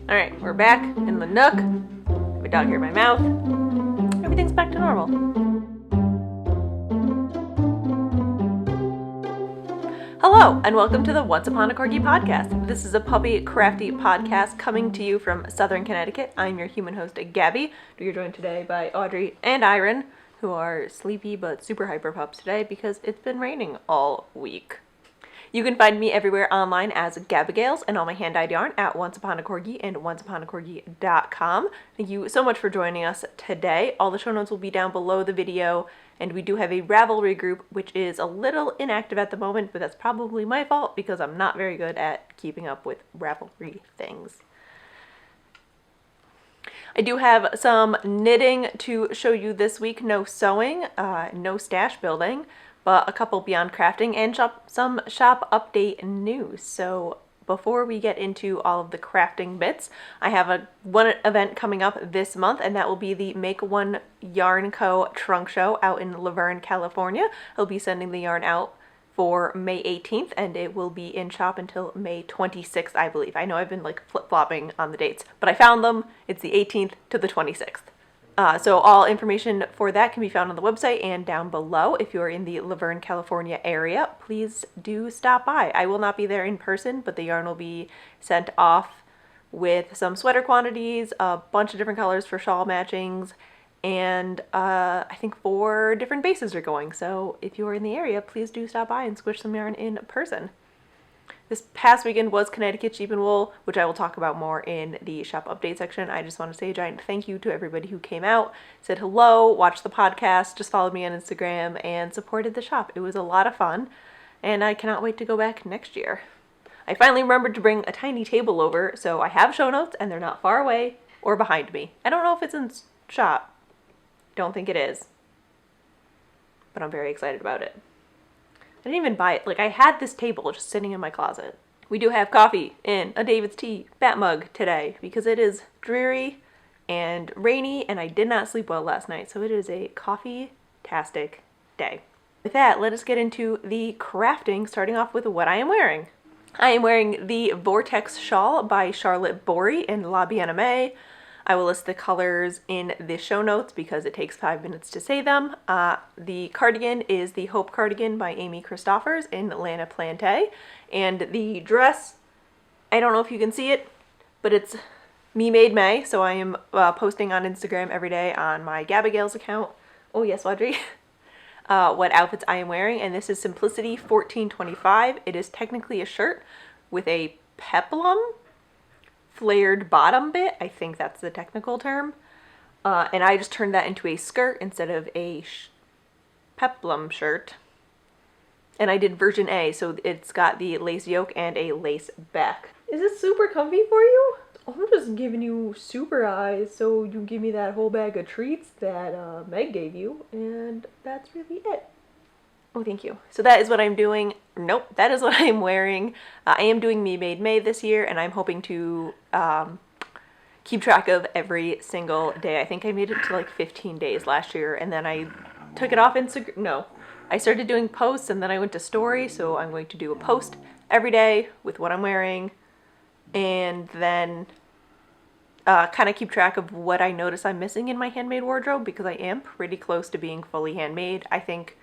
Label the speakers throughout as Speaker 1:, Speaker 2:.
Speaker 1: Alright, we're back in the nook. I have a dog here in my mouth. Everything's back to normal. Hello, and welcome to the Once Upon a Corgi Podcast. This is a puppy crafty podcast coming to you from Southern Connecticut. I'm your human host, Gabby. You're joined today by Audrey and Iron, who are sleepy but super hyper pups today because it's been raining all week. You can find me everywhere online as Gabbigales and all my hand-dyed yarn at Once Upon a Corgi and onceuponacorgi.com. Thank you so much for joining us today. All the show notes will be down below the video, and we do have a Ravelry group, which is a little inactive at the moment, but that's probably my fault because I'm not very good at keeping up with Ravelry things. I do have some knitting to show you this week. No sewing, no stash building, but a couple beyond crafting and some shop update news. So before we get into all of the crafting bits, I have one event coming up this month, and that will be the Make One Yarn Co. Trunk Show out in Verne, California. I'll be sending the yarn out for May 18th, and it will be in shop until May 26th, I believe. I know I've been flip-flopping on the dates, but I found them. It's the 18th to the 26th. So all information for that can be found on the website and down below. If you're in the Verne, California area, please do stop by. I will not be there in person, but the yarn will be sent off with some sweater quantities, a bunch of different colors for shawl matchings, and I think 4 different bases are going. So if you're in the area, please do stop by and squish some yarn in person. This past weekend was Connecticut Sheep and Wool, which I will talk about more in the shop update section. I just want to say a giant thank you to everybody who came out, said hello, watched the podcast, just followed me on Instagram, and supported the shop. It was a lot of fun, and I cannot wait to go back next year. I finally remembered to bring a tiny table over, so I have show notes, and they're not far away or behind me. I don't know if it's in shop. Don't think it is, but I'm very excited about it. I didn't even buy it. I had this table just sitting in my closet. We do have coffee in a David's Tea bat mug today because it is dreary and rainy and I did not sleep well last night. So it is a coffee-tastic day. With that, let us get into the crafting, starting off with what I am wearing. I am wearing the Vortex Shawl by Charlotte Bory in La Bien-Aimée. I will list the colors in the show notes because it takes 5 minutes to say them. The cardigan is the Hope Cardigan by Amy Christoffers in Lana Plante. And the dress, I don't know if you can see it, but it's Me Made May. So I am posting on Instagram every day on my Gabbigales account. Oh yes, Audrey. What outfits I am wearing. And this is Simplicity 1425. It is technically a shirt with a peplum flared bottom bit. I think that's the technical term. And I just turned that into a skirt instead of a peplum shirt. And I did version A, so it's got the lace yoke and a lace back. Is this super comfy for you? I'm just giving you super eyes so you give me that whole bag of treats that Meg gave you, and that's really it. Oh, thank you. So that is what I'm doing. Nope, that is what I'm wearing. I am doing Me Made May this year, and I'm hoping to keep track of every single day. I think I made it to 15 days last year, and then I took it off Instagram. No, I started doing posts, and then I went to story, so I'm going to do a post every day with what I'm wearing, and then kind of keep track of what I notice I'm missing in my handmade wardrobe, because I am pretty close to being fully handmade. I think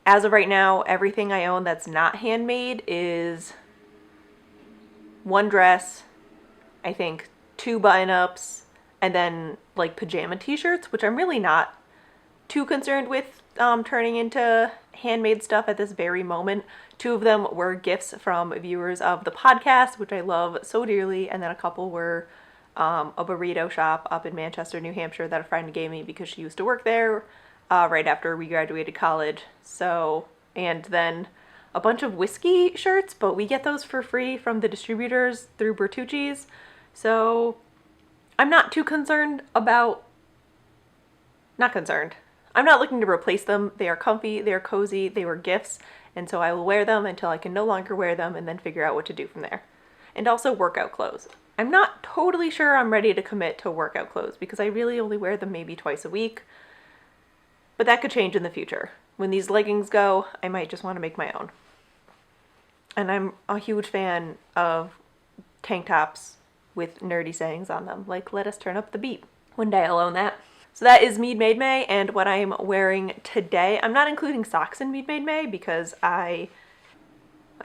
Speaker 1: as of right now, everything I own that's not handmade is 1 dress, I think 2 button-ups, and then pajama t-shirts, which I'm really not too concerned with turning into handmade stuff at this very moment. 2 of them were gifts from viewers of the podcast, which I love so dearly, and then a couple were a burrito shop up in Manchester, New Hampshire that a friend gave me because she used to work there right after we graduated college. So, and then a bunch of whiskey shirts, but we get those for free from the distributors through Bertucci's. So I'm not too concerned about, not concerned. I'm not looking to replace them. They are comfy, they are cozy, they were gifts, and so I will wear them until I can no longer wear them and then figure out what to do from there. And also workout clothes. I'm not totally sure I'm ready to commit to workout clothes because I really only wear them maybe twice a week. But that could change in the future. When these leggings go, I might just want to make my own. And I'm a huge fan of tank tops with nerdy sayings on them, like let us turn up the beat. One day I'll own that. So that is Mead Made May, and what I'm wearing today, I'm not including socks in Mead Made May because I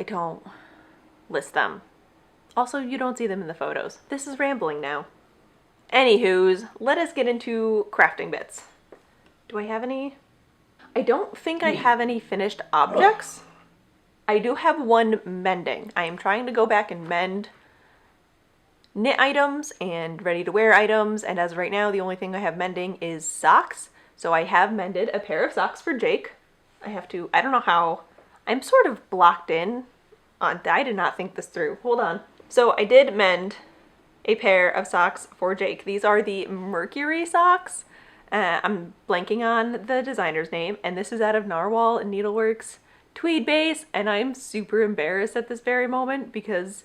Speaker 1: don't list them. Also, you don't see them in the photos. This is rambling now. Anywho's, let us get into crafting bits. Do I have any? I don't think I have any finished objects. I do have one mending. I am trying to go back and mend knit items and ready to wear items, and as of right now the only thing I have mending is socks. So I have mended a pair of socks for Jake. I don't know how, I'm sort of blocked in on, I did not think this through. Hold on. So I did mend a pair of socks for Jake. These are the Mercury socks. I'm blanking on the designer's name, and this is out of Narwhal and Needleworks tweed base, and I'm super embarrassed at this very moment because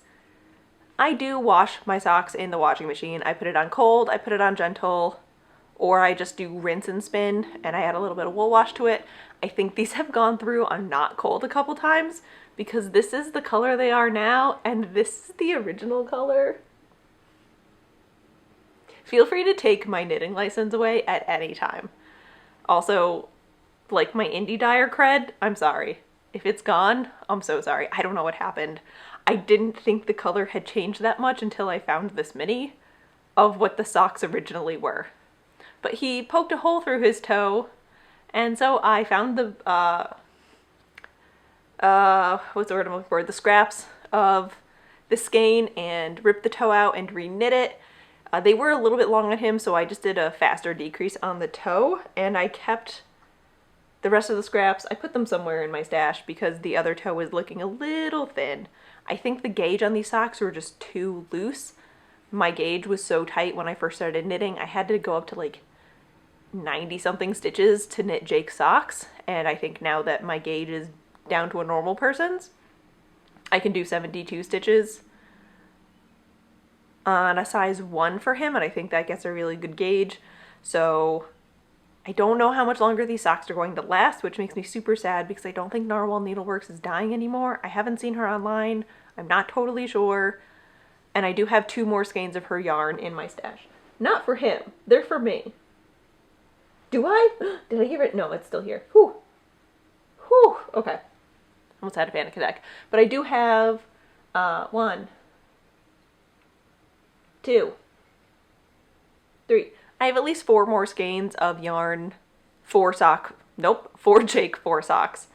Speaker 1: I do wash my socks in the washing machine. I put it on cold, I put it on gentle, or I just do rinse and spin, and I add a little bit of wool wash to it. I think these have gone through on not cold a couple times because this is the color they are now, and this is the original color. Feel free to take my knitting license away at any time. Also, like my indie dyer cred, I'm sorry. If it's gone, I'm so sorry. I don't know what happened. I didn't think the color had changed that much until I found this mini of what the socks originally were. But he poked a hole through his toe, and so I found the, what's the word I'm looking for? The scraps of the skein and ripped the toe out and re-knit it. They were a little bit long on him, so I just did a faster decrease on the toe, and I kept the rest of the scraps. I put them somewhere in my stash because the other toe was looking a little thin. I think the gauge on these socks were just too loose. My gauge was so tight when I first started knitting, I had to go up to like 90 something stitches to knit Jake's socks, and I think now that my gauge is down to a normal person's, I can do 72 stitches on a size 1 for him, and I think that gets a really good gauge. So I don't know how much longer these socks are going to last, which makes me super sad because I don't think Narwhal Needleworks is dying anymore. I haven't seen her online. I'm not totally sure. And I do have 2 more skeins of her yarn in my stash. Not for him. They're for me. Do I? Did I give it? No, it's still here. Whew. Whew. Okay. Almost had a panic attack. But I do have 1, 2, 3. I have at least 4 more skeins of yarn for Jake 4 socks.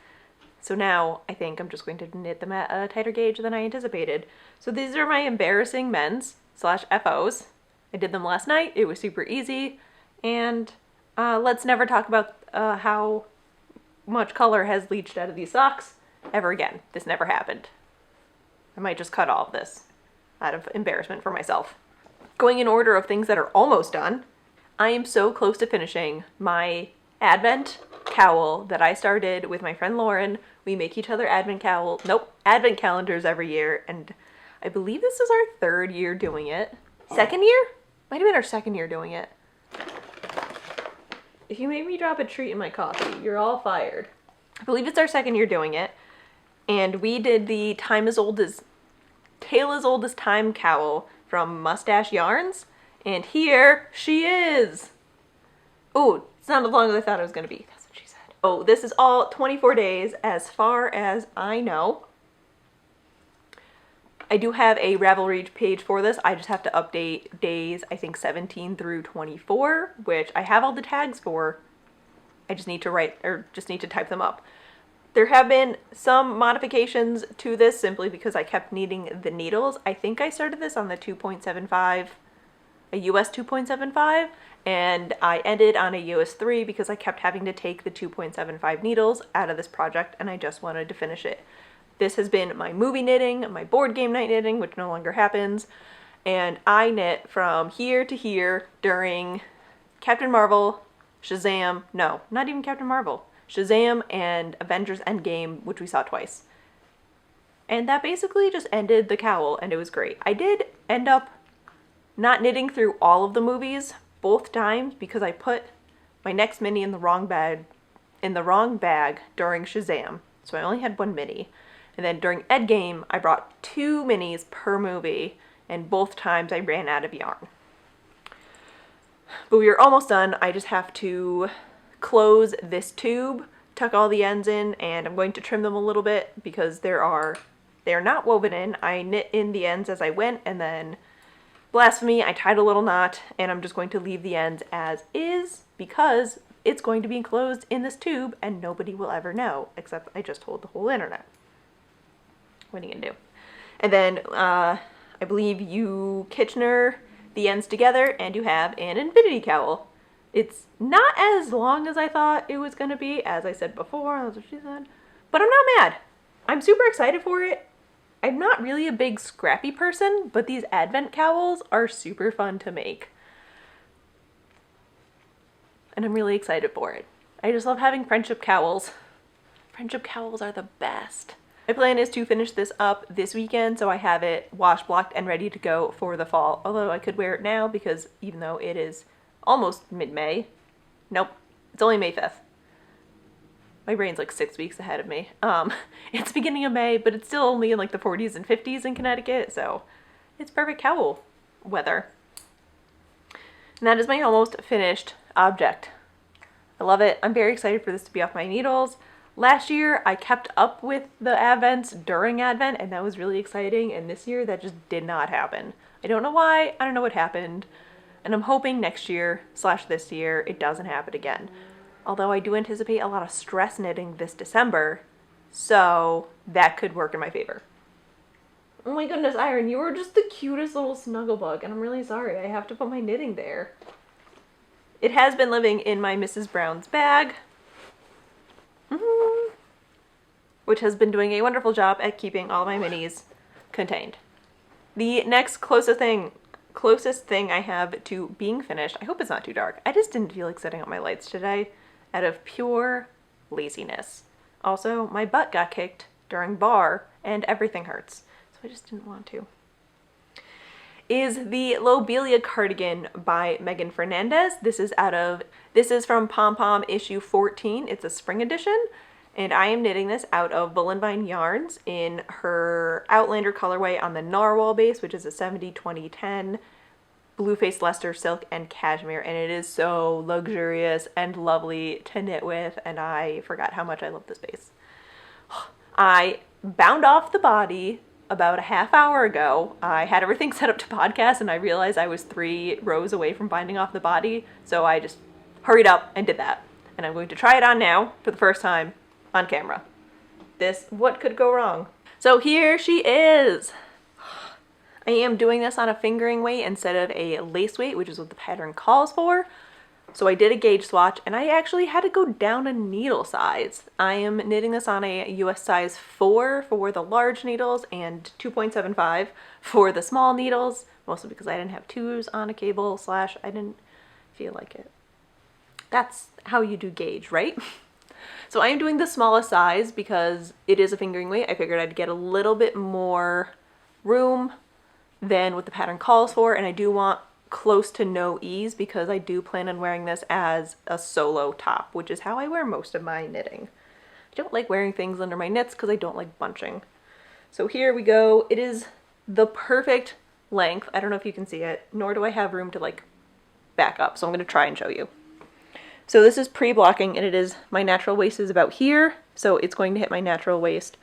Speaker 1: So now I think I'm just going to knit them at a tighter gauge than I anticipated. So these are my embarrassing men's / FOs. I did them last night. It was super easy. And let's never talk about how much color has leached out of these socks ever again. This never happened. I might just cut all of this out of embarrassment for myself. Going in order of things that are almost done, I am so close to finishing my Advent cowl that I started with my friend Lauren. We make each other Advent calendars every year, and I believe this is our 3rd year doing it. 2nd year? Might have been our 2nd year doing it. If you made me drop a treat in my coffee, you're all fired. I believe it's our 2nd year doing it, and we did the Tale as Old as Time cowl from Mustache Yarns, and here she is. Oh, it's not as long as I thought it was going to be. That's what she said. Oh, this is all 24 days as far as I know. I do have a Ravelry page for this. I just have to update days, I think 17 through 24, which I have all the tags for. I just need to type them up. There have been some modifications to this simply because I kept needing the needles. I think I started this on the 2.75, a US 2.75, and I ended on a US 3 because I kept having to take the 2.75 needles out of this project, and I just wanted to finish it. This has been my movie knitting, my board game night knitting, which no longer happens, and I knit from here to here during Captain Marvel, Shazam, no, not even Captain Marvel, Shazam and Avengers Endgame, which we saw twice. And that basically just ended the cowl, and it was great. I did end up not knitting through all of the movies both times because I put my next mini in the wrong bag during Shazam, so I only had 1 mini. And then during Endgame, I brought 2 minis per movie, and both times I ran out of yarn. But we are almost done. I just have to close this tube, tuck all the ends in, and I'm going to trim them a little bit because they are not woven in. I knit in the ends as I went, and then, blasphemy, I tied a little knot, and I'm just going to leave the ends as is because it's going to be enclosed in this tube and nobody will ever know, except I just told the whole internet. What are you gonna do? And then I believe you Kitchener the ends together and you have an infinity cowl. It's not as long as I thought it was gonna be, as I said before, that's what she said, but I'm not mad. I'm super excited for it. I'm not really a big scrappy person, but these advent cowls are super fun to make. And I'm really excited for it. I just love having friendship cowls. Friendship cowls are the best. My plan is to finish this up this weekend so I have it wash blocked and ready to go for the fall. Although I could wear it now because even though it is almost mid-May, nope, it's only May 5th. My brain's like 6 weeks ahead of me. It's beginning of May, but it's still only in like the 40s and 50s in Connecticut, so it's perfect cowl weather. And that is my almost finished object. I love it. I'm very excited for this to be off my needles. Last year, I kept up with the Advents during Advent, and that was really exciting, and this year, that just did not happen. I don't know why, I don't know what happened, and I'm hoping next year / this year, it doesn't happen again. Although I do anticipate a lot of stress knitting this December, so that could work in my favor. Oh my goodness, Iron, you were just the cutest little snuggle bug, and I'm really sorry, I have to put my knitting there. It has been living in my Mrs. Brown's bag, which has been doing a wonderful job at keeping all my minis contained. The next closest thing I have to being finished, I hope it's not too dark. I just didn't feel like setting up my lights today out of pure laziness. Also, my butt got kicked during bar and everything hurts, so I just didn't want to. Is the Lobelia Cardigan by Megan Fernandez. This is from Pom Pom issue 14. It's a spring edition, and I am knitting this out of Bull and Vine yarns in her Outlander colorway on the Narwhal base, which is a 70-20-10 blue-faced Leicester silk and cashmere, and it is so luxurious and lovely to knit with, and I forgot how much I love this base. I bound off the body about a half hour ago. I had everything set up to podcast and I realized I was 3 rows away from binding off the body, so I just hurried up and did that. And I'm going to try it on now for the first time on camera. What could go wrong? So here she is. I am doing this on a fingering weight instead of a lace weight, which is what the pattern calls for. So I did a gauge swatch and I actually had to go down a needle size. I am knitting this on a US size 4 for the large needles and 2.75 for the small needles, mostly because I didn't have 2s on a cable / I didn't feel like it. That's how you do gauge, right? So I am doing the smallest size because it is a fingering weight. I figured I'd get a little bit more room than what the pattern calls for, and I do want close to no ease because I do plan on wearing this as a solo top, which is how I wear most of my knitting. I don't like wearing things under my knits because I don't like bunching. So here we go. It is the perfect length. I don't know if you can see it, nor do I have room to like back up, so I'm going to try and show you. So this is pre-blocking, and it is, my natural waist is about here, so it's going to hit my natural waist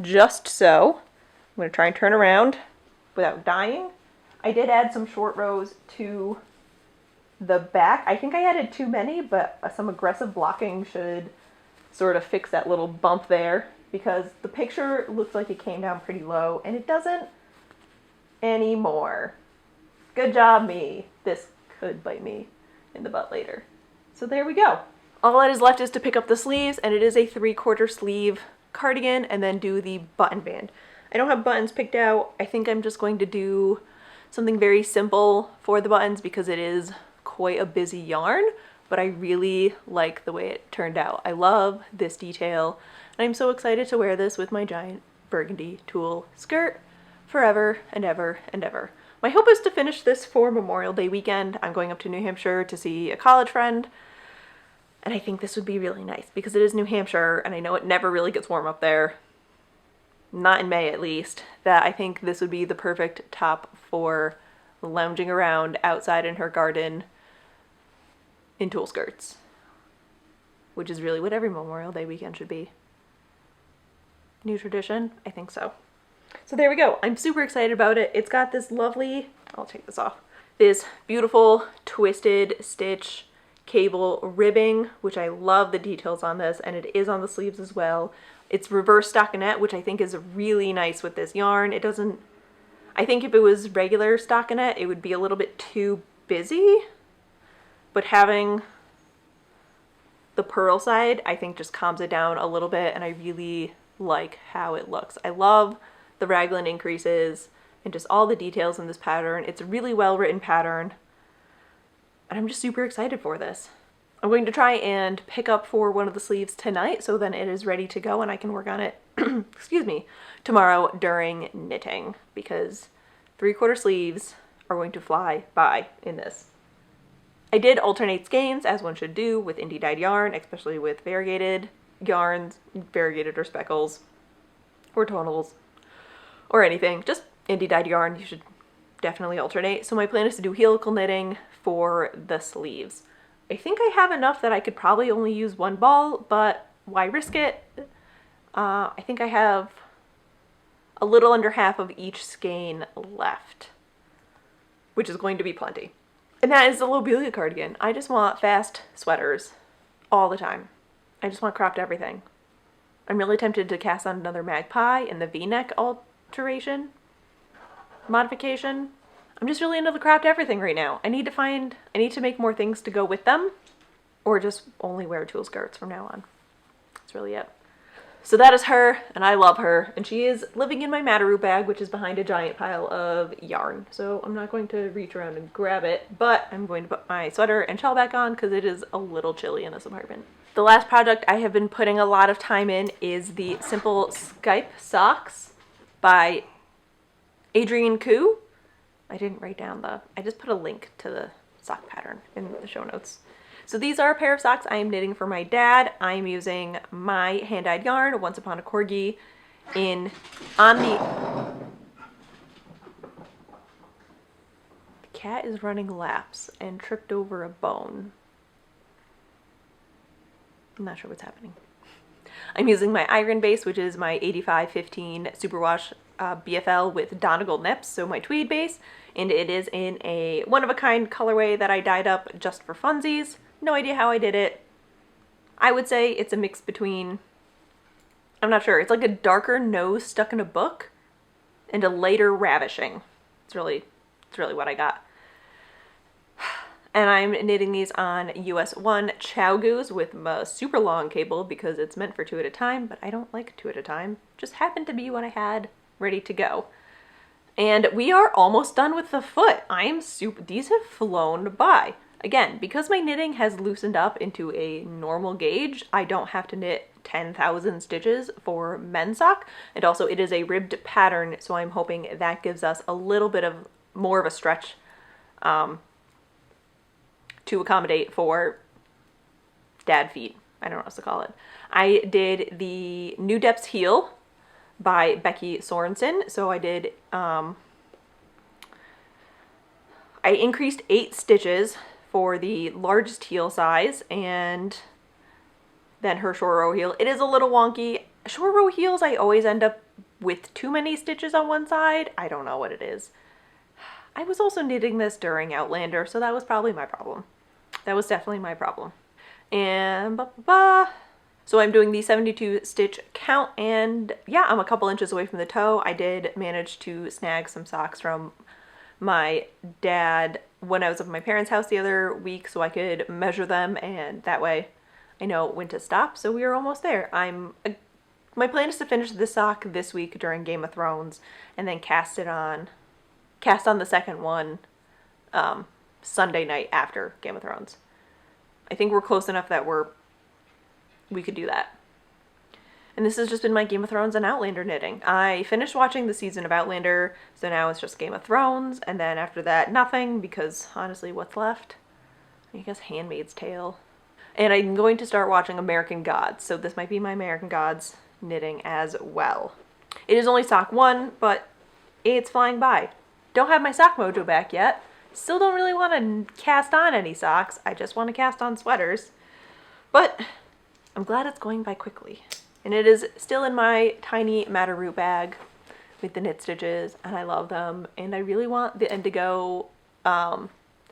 Speaker 1: just so. I'm going to try and turn around without dying. I did add some short rows to the back. I think I added too many, but some aggressive blocking should sort of fix that little bump there, because the picture looks like it came down pretty low, and it doesn't anymore. Good job, me. This could bite me in the butt later. So there we go. All that is left is to pick up the sleeves, and it is a 3/4 sleeve cardigan, and then do the button band. I don't have buttons picked out. I think I'm just going to do something very simple for the buttons because it is quite a busy yarn, but I really like the way it turned out. I love this detail, and I'm so excited to wear this with my giant burgundy tulle skirt forever and ever and ever. My hope is to finish this for Memorial Day weekend. I'm going up to New Hampshire to see a college friend, and I think this would be really nice because it is New Hampshire, and I know it never really gets warm up there. not in May at least, that I think this would be the perfect top for lounging around outside in her garden in tulle skirts, which is really what every Memorial Day weekend should be. New tradition? I think so. So there we go. I'm super excited about it. It's got this lovely, I'll take this off, this beautiful twisted stitch cable ribbing, which I love the details on this, and it is on the sleeves as well. It's reverse stockinette, which I think is really nice with this yarn. It doesn't, I think if it was regular stockinette, it would be a little bit too busy, but having the purl side, I think just calms it down a little bit, and I really like how it looks. I love the raglan increases and just all the details in this pattern. It's a really well written pattern, and I'm just super excited for this. I'm going to try and pick up for one of the sleeves tonight, so then it is ready to go and I can work on it, excuse me, tomorrow during knitting, because 3/4 sleeves are going to fly by in this. I did alternate skeins, as one should do with indie dyed yarn, especially with variegated yarns, variegated or speckles, or tonals, or anything. Just indie dyed yarn, you should definitely alternate. So my plan is to do helical knitting for the sleeves. I think I have enough that I could probably only use one ball, but why risk it? I think I have a little under half of each skein left, which is going to be plenty. And that is the Lobelia cardigan. I just want fast sweaters all the time. I just want cropped everything. I'm really tempted to cast on another magpie in the V-neck alteration, modification. I'm just really into the cropped everything right now. I need to make more things to go with them, or just only wear tulle skirts from now on. That's really it. So that is her, and I love her, and she is living in my Matteroo bag, which is behind a giant pile of yarn. So I'm not going to reach around and grab it, but I'm going to put my sweater and shawl back on because it is a little chilly in this apartment. The last project I have been putting a lot of time in is the Simple Skype socks by Adrienne Koo. I didn't write down I just put a link to the sock pattern in the show notes. So these are a pair of socks I am knitting for my dad. I am using my hand-dyed yarn, Once Upon a Corgi, the cat is running laps and tripped over a bone. I'm not sure what's happening. I'm using my iron base, which is my 8515 Superwash BFL with Donegal nips, so my tweed base, and it is in a one-of-a-kind colorway that I dyed up just for funsies. No idea how I did it. I would say it's a mix between, I'm not sure, it's like a darker nose stuck in a book and a lighter ravishing. It's really what I got. And I'm knitting these on US 1 Chow Goose with a super long cable because it's meant for 2 at a time, but I don't like 2 at a time. Just happened to be what I had ready to go. And we are almost done with the foot. These have flown by. Again, because my knitting has loosened up into a normal gauge, I don't have to knit 10,000 stitches for men's sock. And also it is a ribbed pattern, so I'm hoping that gives us a little bit of more of a stretch to accommodate for dad feet. I don't know what else to call it. I did the New Depths Heel by Becky Sorensen. So I did, I increased 8 stitches for the largest heel size, and then her short row heel. It is a little wonky. Short row heels, I always end up with too many stitches on one side. I don't know what it is. I was also knitting this during Outlander, so that was probably my problem. That was definitely my problem. And so I'm doing the 72 stitch count, and yeah, I'm a couple inches away from the toe. I did manage to snag some socks from my dad when I was at my parents' house the other week, so I could measure them, and that way I know when to stop. So we are almost there. My plan is to finish this sock this week during Game of Thrones, and then cast on the second one Sunday night after Game of Thrones. I think we're close enough that we could do that. And this has just been my Game of Thrones and Outlander knitting. I finished watching the season of Outlander, so now it's just Game of Thrones, and then after that, nothing, because honestly, what's left? I guess Handmaid's Tale. And I'm going to start watching American Gods, so this might be my American Gods knitting as well. It is only sock 1, but it's flying by. Don't have my sock mojo back yet. Still don't really want to cast on any socks. I just want to cast on sweaters. But I'm glad it's going by quickly. And it is still in my tiny Matterroot bag with the knit stitches, and I love them. And I really want the indigo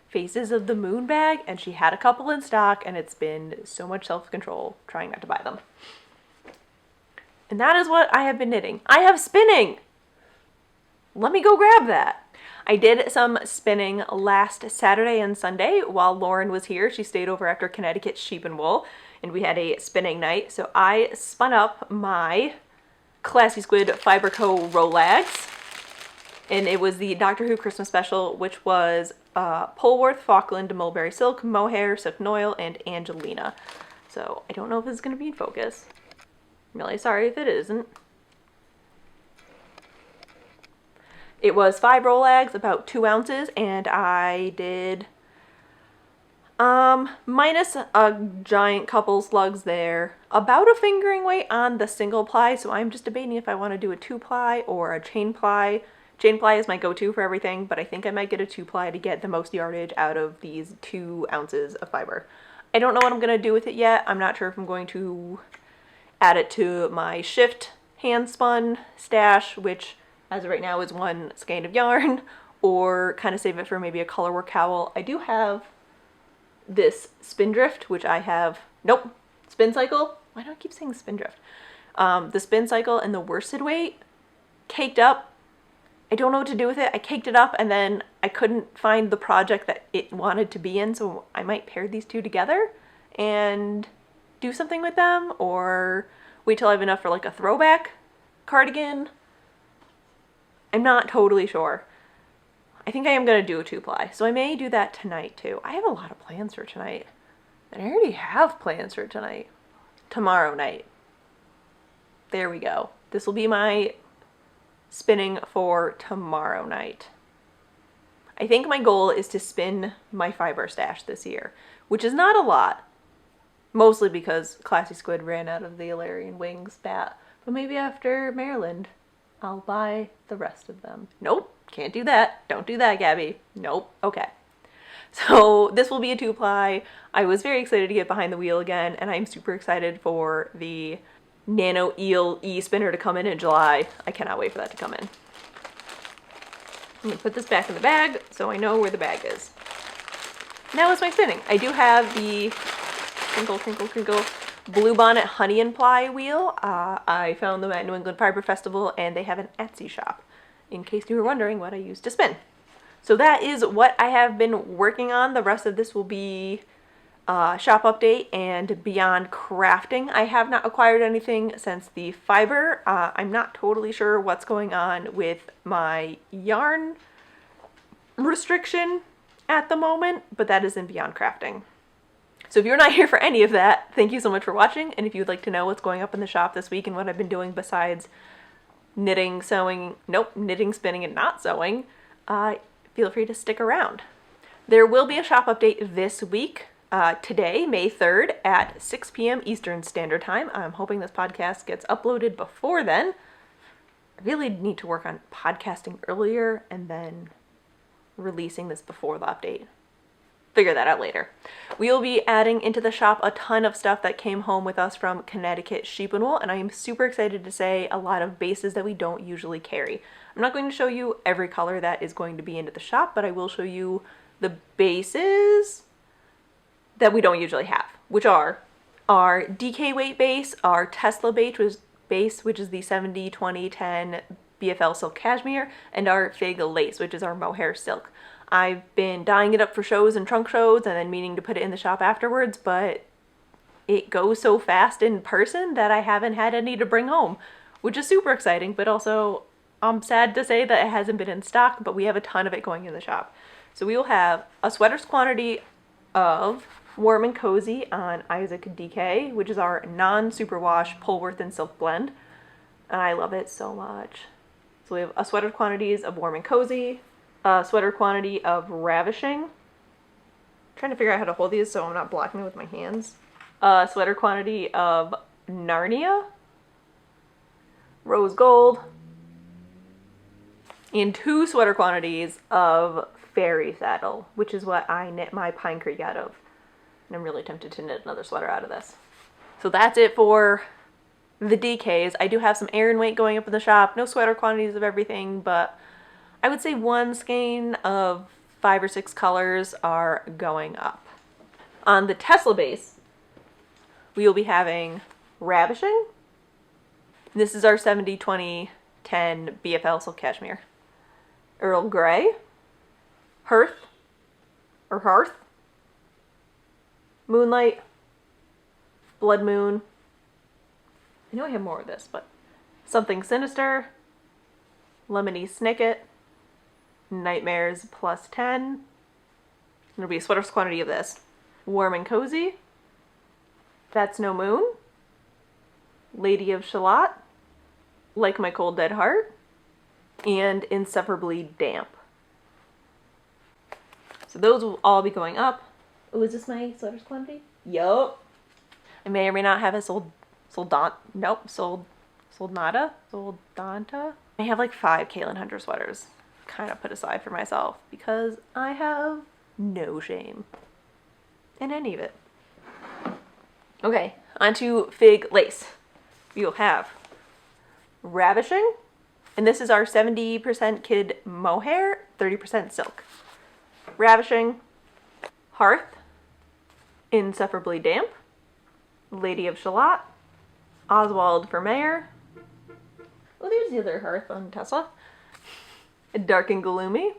Speaker 1: Faces of the Moon bag, and she had a couple in stock, and it's been so much self-control trying not to buy them. And that is what I have been knitting. I have spinning! Let me go grab that. I did some spinning last Saturday and Sunday while Lauren was here. She stayed over after Connecticut Sheep and Wool, and we had a spinning night. So I spun up my Classy Squid Fiber Co. Rolags, and it was the Doctor Who Christmas special, which was Polwarth, Falkland, Mulberry Silk, Mohair, Silk Noil, and Angelina. So I don't know if this is going to be in focus. I'm really sorry if it isn't. It was 5 Rolags, about 2 ounces, and I did minus a giant couple slugs there, about a fingering weight on the single ply, so I'm just debating if I want to do a 2-ply or a chain ply. Chain ply is my go-to for everything, but I think I might get a 2-ply to get the most yardage out of these 2 ounces of fiber. I don't know what I'm going to do with it yet. I'm not sure if I'm going to add it to my shift hand spun stash, which as of right now is 1 skein of yarn, or kind of save it for maybe a colorwork cowl. I do have this Spindrift, which I have, Spin Cycle. Why do I keep saying Spindrift? The Spin Cycle and the worsted weight caked up. I don't know what to do with it. I caked it up and then I couldn't find the project that it wanted to be in, so I might pair these 2 together and do something with them, or wait till I have enough for like a throwback cardigan. I'm not totally sure. I think I am going to do a 2-ply, so I may do that tonight too. I have a lot of plans for tonight. And I already have plans for tonight. Tomorrow night. There we go. This will be my spinning for tomorrow night. I think my goal is to spin my fiber stash this year, which is not a lot. Mostly because Classy Squid ran out of the Illyrian Wings bat. But maybe after Maryland, I'll buy the rest of them. Nope, can't do that. Don't do that, Gabby. Nope. Okay. So this will be a 2-ply. I was very excited to get behind the wheel again, and I'm super excited for the Nano Eel E-spinner to come in July. I cannot wait for that to come in. I'm going to put this back in the bag so I know where the bag is. Now is my spinning. I do have the Crinkle, Crinkle, Crinkle Bluebonnet Honey and Ply wheel. I found them at New England Fiber Festival, and they have an Etsy shop, in case you were wondering what I use to spin. So that is what I have been working on. The rest of this will be shop update and beyond crafting. I have not acquired anything since the fiber. I'm not totally sure what's going on with my yarn restriction at the moment, but that is in beyond crafting. So if you're not here for any of that, thank you so much for watching. And if you'd like to know what's going up in the shop this week and what I've been doing besides knitting, sewing, knitting, spinning, and not sewing, feel free to stick around. There will be a shop update this week, today, May 3rd at 6 p.m. Eastern Standard Time. I'm hoping this podcast gets uploaded before then. I really need to work on podcasting earlier and then releasing this before the update. Figure that out later. We will be adding into the shop a ton of stuff that came home with us from Connecticut Sheep and Wool, and I am super excited to say a lot of bases that we don't usually carry. I'm not going to show you every color that is going to be into the shop, but I will show you the bases that we don't usually have, which are our DK weight base, our Tesla base, which is the 70-20-10 BFL silk cashmere, and our fig lace, which is our mohair silk. I've been dyeing it up for shows and trunk shows and then meaning to put it in the shop afterwards, but it goes so fast in person that I haven't had any to bring home, which is super exciting, but also I'm sad to say that it hasn't been in stock, but we have a ton of it going in the shop. So we will have a sweater's quantity of Warm and Cozy on Isaac DK, which is our non-superwash Polwarth and Silk blend, and I love it so much. So we have a sweater quantities of Warm and Cozy, a sweater quantity of Ravishing. I'm trying to figure out how to hold these so I'm not blocking it with my hands. A sweater quantity of Narnia. rose gold, and 2 sweater quantities of fairy saddle, which is what I knit my Pine Creek out of. And I'm really tempted to knit another sweater out of this. So that's it for the DKs. I do have some Aran weight going up in the shop. No sweater quantities of everything, but I would say 1 skein of 5 or 6 colors are going up. On the Tesla base, we will be having Ravishing. This is our 70-20-10 BFL silk cashmere. Earl Grey, Hearth, Moonlight, Blood Moon. I know I have more of this, but Something Sinister, Lemony Snicket, Nightmares +10. There'll be a sweater quantity of this. Warm and Cozy, That's No Moon, Lady of Shalott, Like My Cold Dead Heart, and Insufferably Damp. So those will all be going up. Oh, is this my sweaters quantity? Yup. I may or may not have a Soldanta. I have like 5 Kaylin Hunter sweaters kind of put aside for myself because I have no shame in any of it. Okay, onto Fig Lace. We will have Ravishing, and this is our 70% kid mohair, 30% silk. Ravishing, Hearth, Insufferably Damp, Lady of Shalott, Oswald for Mayor. Oh, there's the other Hearth on Tesla. Dark and Gloomy.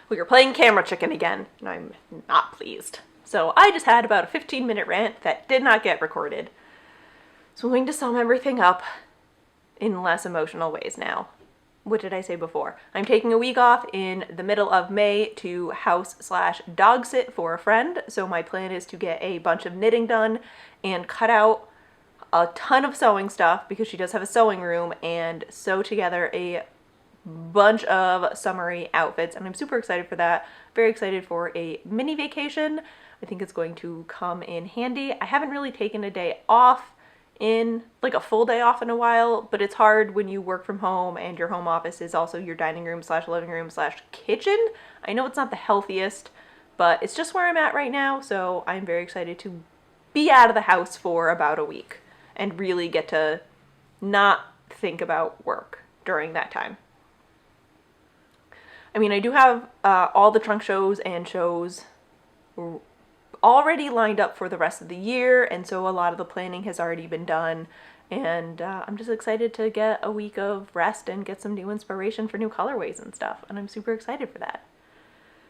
Speaker 1: We are playing camera chicken again, and I'm not pleased. So I just had about a 15-minute rant that did not get recorded. So I'm going to sum everything up in less emotional ways now. What did I say before? I'm taking a week off in the middle of May to house/dog sit for a friend. So my plan is to get a bunch of knitting done and cut out a ton of sewing stuff because she does have a sewing room and sew together a bunch of summery outfits, and I'm super excited for that. Very excited for a mini vacation. I think it's going to come in handy. I haven't really taken a day off in like a full day off in a while, but it's hard when you work from home and your home office is also your dining room / living room / kitchen. I know it's not the healthiest, but it's just where I'm at right now, so I'm very excited to be out of the house for about a week and really get to not think about work during that time. I mean, I do have all the trunk shows and shows already lined up for the rest of the year, and so a lot of the planning has already been done, and I'm just excited to get a week of rest and get some new inspiration for new colorways and stuff, and I'm super excited for that.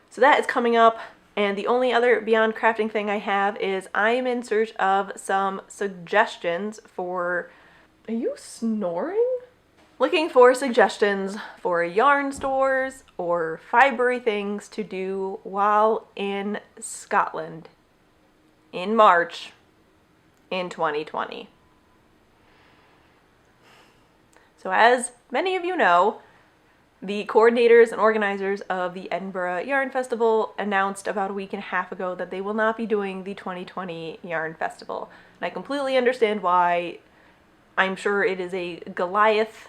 Speaker 1: So that is coming up, and the only other Beyond Crafting thing I have is I'm in search of some suggestions for... Are you snoring? Looking for suggestions for yarn stores or fibery things to do while in Scotland in March in 2020. So as many of you know, the coordinators and organizers of the Edinburgh Yarn Festival announced about a week and a half ago that they will not be doing the 2020 Yarn Festival. And I completely understand why. I'm sure it is a Goliath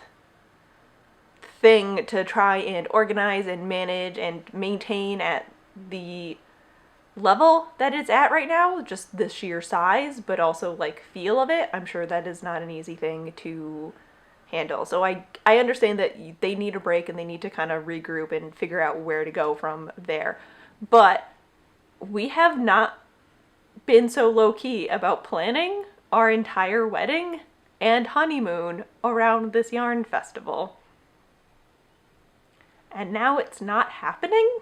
Speaker 1: thing to try and organize and manage and maintain at the level that it's at right now, just the sheer size, but also like feel of it. I'm sure that is not an easy thing to handle. So I understand that they need a break and they need to kind of regroup and figure out where to go from there. But we have not been so low-key about planning our entire wedding and honeymoon around this yarn festival. And now it's not happening.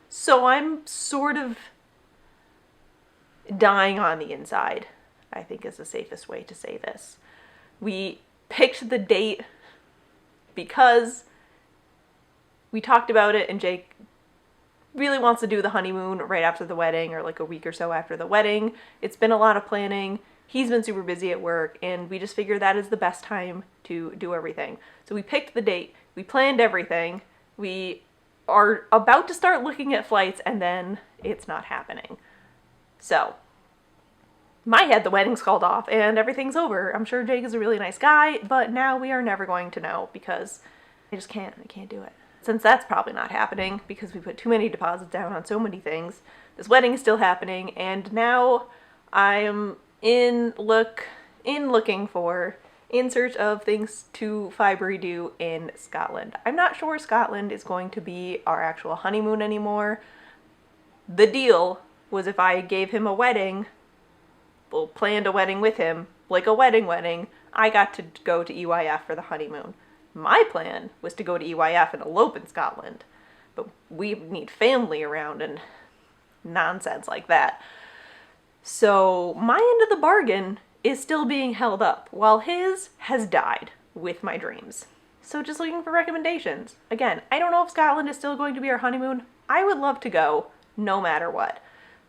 Speaker 1: So I'm sort of dying on the inside, I think is the safest way to say this. We picked the date because we talked about it and Jake really wants to do the honeymoon right after the wedding or like a week or so after the wedding. It's been a lot of planning. He's been super busy at work, and we just figured that is the best time to do everything. So we picked the date, we planned everything, we are about to start looking at flights, and then it's not happening. So, my head, the wedding's called off, and everything's over. I'm sure Jake is a really nice guy, but now we are never going to know, because I can't do it. Since that's probably not happening, because we put too many deposits down on so many things, this wedding is still happening, and now I'm in search of things to fiber do in Scotland. I'm not sure Scotland is going to be our actual honeymoon anymore. The deal was if I gave him a wedding, well, planned a wedding with him, like a wedding, I got to go to EYF for the honeymoon. My plan was to go to EYF and elope in Scotland, but we need family around and nonsense like that. So my end of the bargain is still being held up, while his has died with my dreams. So just looking for recommendations. Again, I don't know if Scotland is still going to be our honeymoon. I would love to go, no matter what.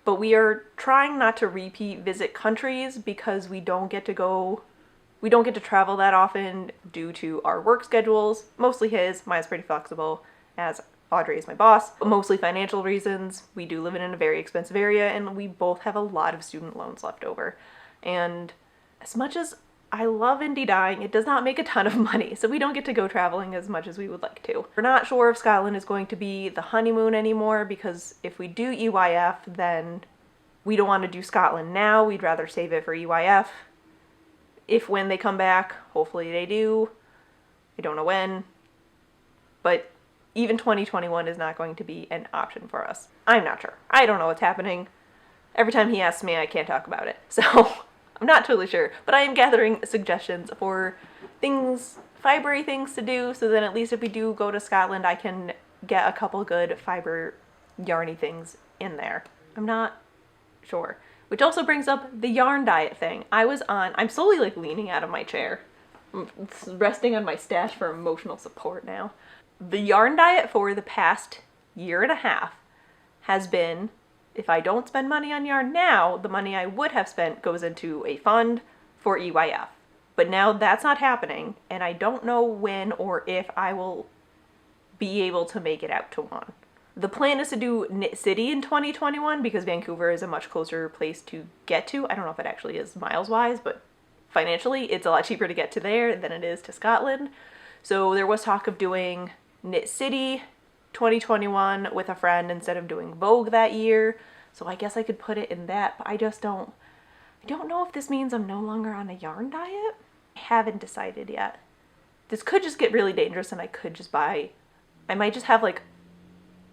Speaker 1: But we are trying not to repeat visit countries because we don't get to travel that often due to our work schedules. Mostly his, mine's pretty flexible, as Audrey is my boss. But mostly financial reasons. We do live in a very expensive area, and we both have a lot of student loans left over. And as much as I love indie dyeing, it does not make a ton of money, so we don't get to go traveling as much as we would like to. We're not sure if Scotland is going to be the honeymoon anymore, because if we do EYF, then we don't want to do Scotland now. We'd rather save it for EYF. If when they come back, hopefully they do. I don't know when, but even 2021 is not going to be an option for us. I'm not sure. I don't know what's happening. Every time he asks me, I can't talk about it. So I'm not totally sure, but I am gathering suggestions for things, fibery things to do, so then at least if we do go to Scotland, I can get a couple good fiber yarny things in there. I'm not sure. Which also brings up the yarn diet thing. I'm slowly like leaning out of my chair. I'm resting on my stash for emotional support now. The yarn diet for the past year and a half has been, if I don't spend money on yarn now, the money I would have spent goes into a fund for EYF. But now that's not happening, and I don't know when or if I will be able to make it out to one. The plan is to do Knit City in 2021 because Vancouver is a much closer place to get to. I don't know if it actually is miles-wise, but financially it's a lot cheaper to get to there than it is to Scotland. So there was talk of doing Knit City 2021 with a friend instead of doing Vogue that year. So I guess I could put it in that, but I don't know if this means I'm no longer on a yarn diet. I haven't decided yet. This could just get really dangerous and I might just have like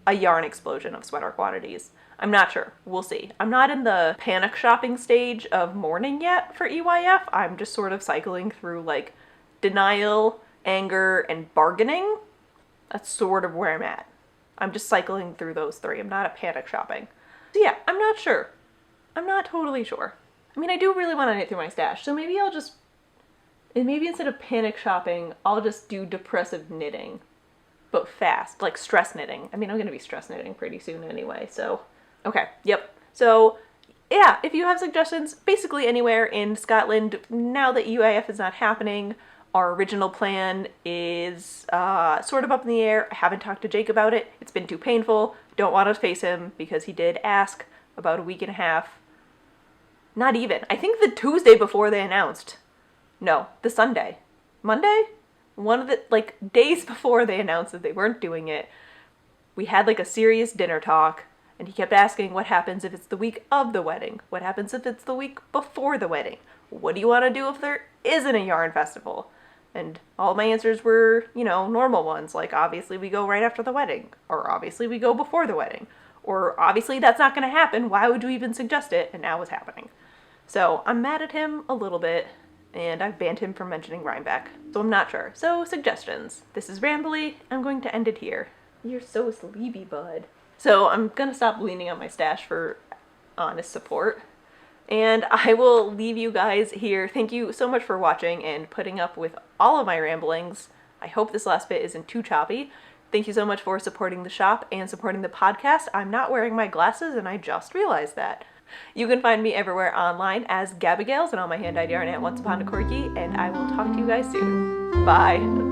Speaker 1: a yarn explosion of sweater quantities. I'm not sure. We'll see. I'm not in the panic shopping stage of mourning yet for EYF. I'm just sort of cycling through like denial, anger, and bargaining. That's sort of where I'm at. I'm just cycling through those three. I'm not a panic shopping. So yeah, I'm not sure. I'm not totally sure. I mean, I do really want to knit through my stash, so maybe maybe instead of panic shopping, I'll just do depressive knitting, but fast, like stress knitting. I mean, I'm going to be stress knitting pretty soon anyway, so. Okay, yep. So yeah, if you have suggestions, basically anywhere in Scotland, now that UIF is not happening, our original plan is sort of up in the air. I haven't talked to Jake about it. It's been too painful. Don't want to face him because he did ask about a week and a half. Not even. I think the Tuesday before they announced. No, the Sunday. Monday? One of the, like, days before they announced that they weren't doing it, we had, like, a serious dinner talk, and he kept asking what happens if it's the week of the wedding? What happens if it's the week before the wedding? What do you want to do if there isn't a yarn festival? And all my answers were, you know, normal ones, like obviously we go right after the wedding, or obviously we go before the wedding, or obviously that's not going to happen, why would you even suggest it? And now it's happening. So I'm mad at him a little bit, and I've banned him from mentioning Rhinebeck, so I'm not sure. So suggestions. This is rambly, I'm going to end it here. You're so sleepy, bud. So I'm going to stop leaning on my stash for honest support. And I will leave you guys here. Thank you so much for watching and putting up with all of my ramblings. I hope this last bit isn't too choppy. Thank you so much for supporting the shop and supporting the podcast. I'm not wearing my glasses and I just realized that. You can find me everywhere online as Gabagales and all my hand-dyed yarn at Once Upon a Corgi, and I will talk to you guys soon. Bye.